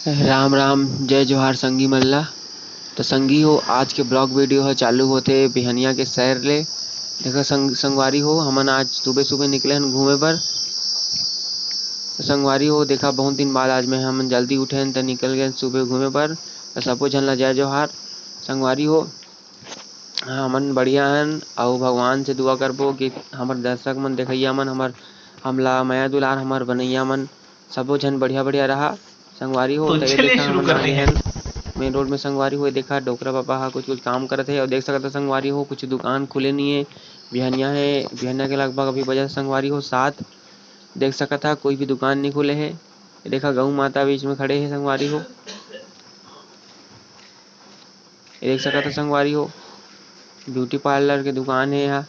राम राम जय जोहार संगी मल्ला। तो संगी हो आज के ब्लॉग वीडियो ह चालू होथे बिहनिया के सैर ले। देखा संगवारी हो हमन आज सुबह सुबह निकले हन घूमे बर। तो संगवारी हो देखा बहुत दिन बाद आज में हमन जल्दी उठे हन तो निकल गए सुबह घूमे बर। तो सबो झन ला जय जोहार। संगवारी हो हमन बढ़िया हन और भगवान से दुआ करबो कि हमर दर्शक मन देखइया मन हमला माया दुलार हमर बनैया मन सबो झन बढ़िया बढ़िया रहा। संगवारी हो तो तो ये चलिए देखा शुरू हमन करते आगे हैं। हन मेन रोड में। संगवारी हो देखा डोकरा बाबा हा कुछ काम करत हे और देख सकत हो संगवारी हो कुछ दुकान खुले नहीं है। बिहनिया है, बिहनिया के लगभग अभी बजा संगवारी हो 7। देख सकत हा कोई भी दुकान नहीं खुले है। देखा गऊ माता बीच में खड़े है संगवारी हो। ये देख सकत हो संगवारी हो ब्यूटी पार्लर के दुकान है यहाँ।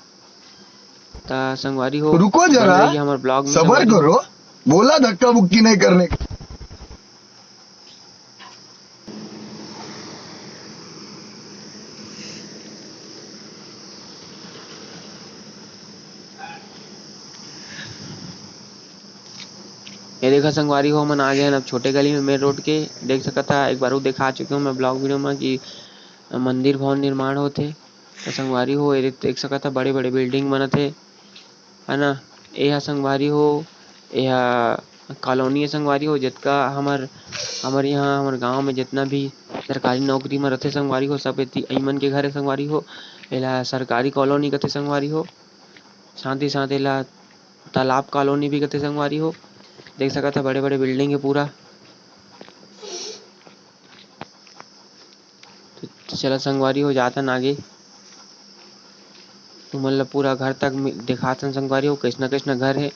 ता संगवारी हो रुको बन जरा, रही है हमारे ब्लॉग में सबर संगवारी हो। करो। बोला धक्का मुक्की नहीं करने का। ये देखा संगवारी हो हमन आ गए हैं अब छोटे गली में मेन रोड के। देख सकत था एक बार दिखा चुके हूँ मैं ब्लॉग वीडियो में कि मंदिर भवन निर्माण होथे। तो संगवारी हो ये देख सकत था बड़े बड़े बिल्डिंग बनत है ना। यह संगवारी हो यह कॉलोनी है संगवारी हो जितका हमर यहाँ हमर गांव में जितना भी सरकारी नौकरी में रहते संगवारी हो सब मन के घर है संगवारी हो। एला सरकारी कॉलोनी कहते संगवारी हो। साथ ही साथ एला तालाब कॉलोनी भी कहते संगवारी हो। देख सकत था बड़े बड़े बिल्डिंग है पूरा। तो चला संगवारी हो जातन आगे तुमन ला पूरा घर तक दिखाथन संगवारी हो कैसना घर है।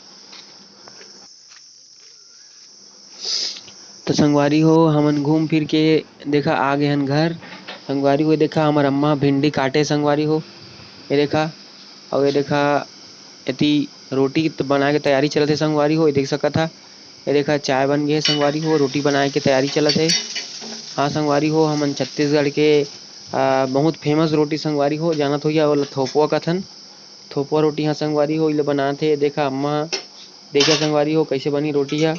तो संगवारी हो हमन घूम फिर के देखा आ गए हन घर। संगवारी हो देखा हमार अम्मा भिंडी काटे संगवारी हो। ये देखा और ये देखा यति रोटी बनाए के तैयारी चलत है संगवारी हो। ये देख सकत था ये देखा चाय बन गए संगवारी हो रोटी बनाए के तैयारी चलत है। हाँ संगवारी हो हमन छत्तीसगढ़ के बहुत फेमस रोटी संगवारी हो जानत हो या थोपुआ कथन। थोपुआ रोटी हाँ संगवारी हो इला बनाथे। देखा अम्मा देखा संगवारी हो कैसे बनी रोटी है।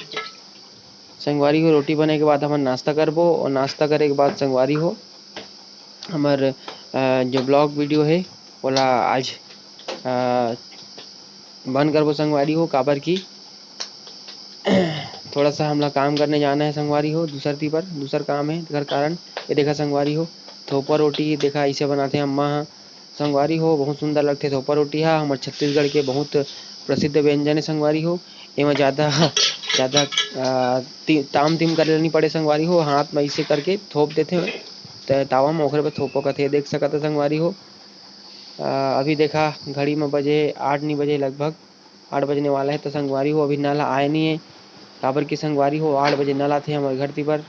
संगवारी हो रोटी बने के बाद हमन नाश्ता करबो और नाश्ता करे के बाद संगवारी हो हमार जो ब्लॉग वीडियो है ओला आज बंद करबो संगवारी हो काबर की थोड़ा सा हमला काम करने जाना है संगवारी हो दूसर काम है घर कारण। ये देखा संगवारी हो थोपा रोटी देखा ऐसे बनाते अम्मा हा संगवारी हो बहुत सुंदर लगते थोपा रोटी हा हमारे छत्तीसगढ़ के बहुत प्रसिद्ध व्यंजन है संगवारी हो। एमा ज़्यादा ज़्यादा ताम तिम करे नहीं पड़े संगवारी हो हाथ में ऐसे करके थोप देते तावा में ओखरे पे थोपो कथे। देख सकत है संगवारी हो अभी देखा घड़ी में बजे 8 नहीं बजे लगभग 8 बजने वाला है। तो संगवारी हो अभी नाला आए नहीं है काबर की संगवारी हो 8 बजे नल आथे हमारे घर ती पर।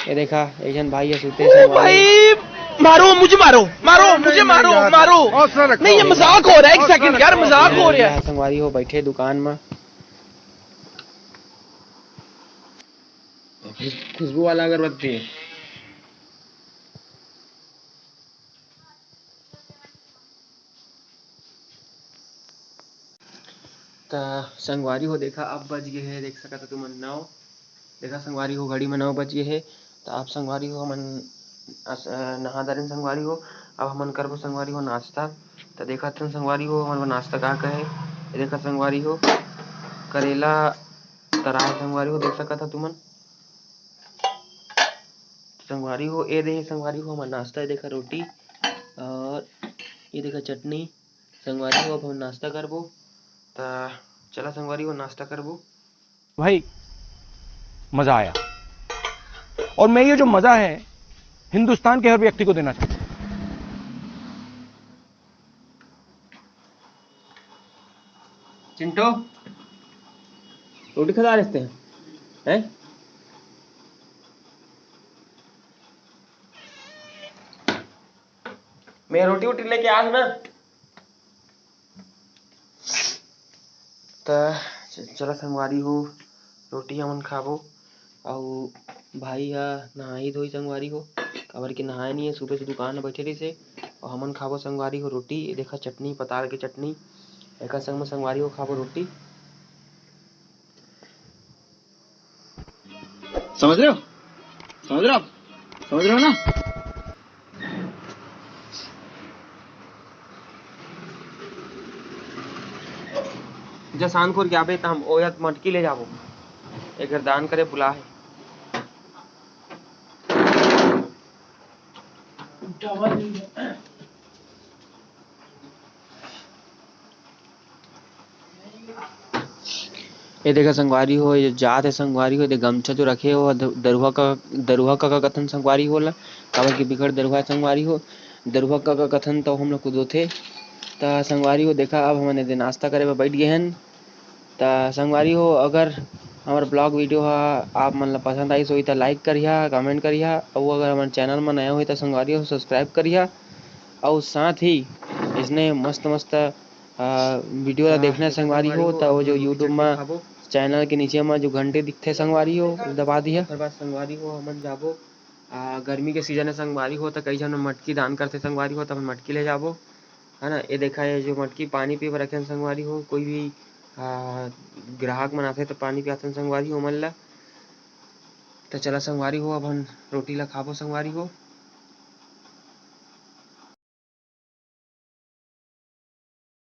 ये देखा एक जन भाई है सुते संगवारी हो। भाई मारो मुझे मारो नहीं, ये मजाक हो रहा है। एक सेकंड यार, मजाक हो रहा है। संगवारी हो बैठे दुकान में खुशबू वाला अगरबत्ती है। संगवारी हो देखा अब बज गए है देख सकत तुम 9। देखा संगवारी हो घड़ी में 9 बज गए है। तो आप संगवारी हो हमन नहा धरे संगवारी हो अब हमन करबो संगवारी हो नाश्ता। तो देखा तुम संगवारी हो हमन नाश्ता का कहे देखा संगवारी हो करेला तराए संगवारी हो देख सकत तुमन। संगवारी हो ये देखे संगवारी हो हमन नाश्ता है देखा रोटी और ये देखा चटनी संगवारी हो अब हम नाश्ता करबो। तो चला संगवारी हो नाश्ता करबो। भाई मजा आया और मैं ये जो मजा है हिंदुस्तान के हर व्यक्ति को देना चाहता हूं। चिंटो रोटी खा रहे हैं मैं रोटी वोटी लेके आ ना। तो चला संगवारी हो रोटी हमन खाबो और भाई हा नहाई धोई संगवारी हो काबर के नहाए नहीं है सुबह से दुकान में बैठे रही से और हमन खाबो संगवारी हो रोटी। देखा चटनी पताल के चटनी एक संग में संगवारी हो खाबो रोटी। समझ रहे हो? समझ रहे हो आप? समझ रहे हो ना? जा शानखोर के आबे त हम ओयत मटकी ले जाबो एकर दान करे बुला है। ये देखा संगवारी हो, ये जात है संगवारी हो, ये गमछा जो रखे हो दरुहा का कथन संगवारी होला, काबर की बिकट दरुहा संगवारी हो। दरुहा का कथन तो हम लोग खुद होते ता संगवारी हो। देखा अब हमने दे नाश्ता करे पे बैठ गए हन ता संगवारी हो, अगर हमार ब्लॉग वीडियो हा आप मन ला पसंद आई सोई तो लाइक करिहा, कमेंट करिहा, और अगर हमारे चैनल में नया हुई तो संगवारी हो सब्सक्राइब करिहा। और साथ ही इसने मस्त मस्त वीडियो ला देखना संगवारी हो तो वो जो यूट्यूब में चैनल के नीचे में जो घंटे दिखते संगवारी हो दबा दिया। ओकर बाद संगवारी हो हमन जाबो गर्मी के सीजन है संगवारी हो तो कई झन मटकी दान करते संगवारी हो तो हम मटकी ले जाबो, है ना। ये देखा है जो मटकी पानी पी रखे हैं संगवारी हो, कोई भी ग्राहक मन आथे तो पानी पियाथन संगवारी हो मन ला। तो चला संगवारी हो अब हम रोटी ला खाबो संगवारी हो।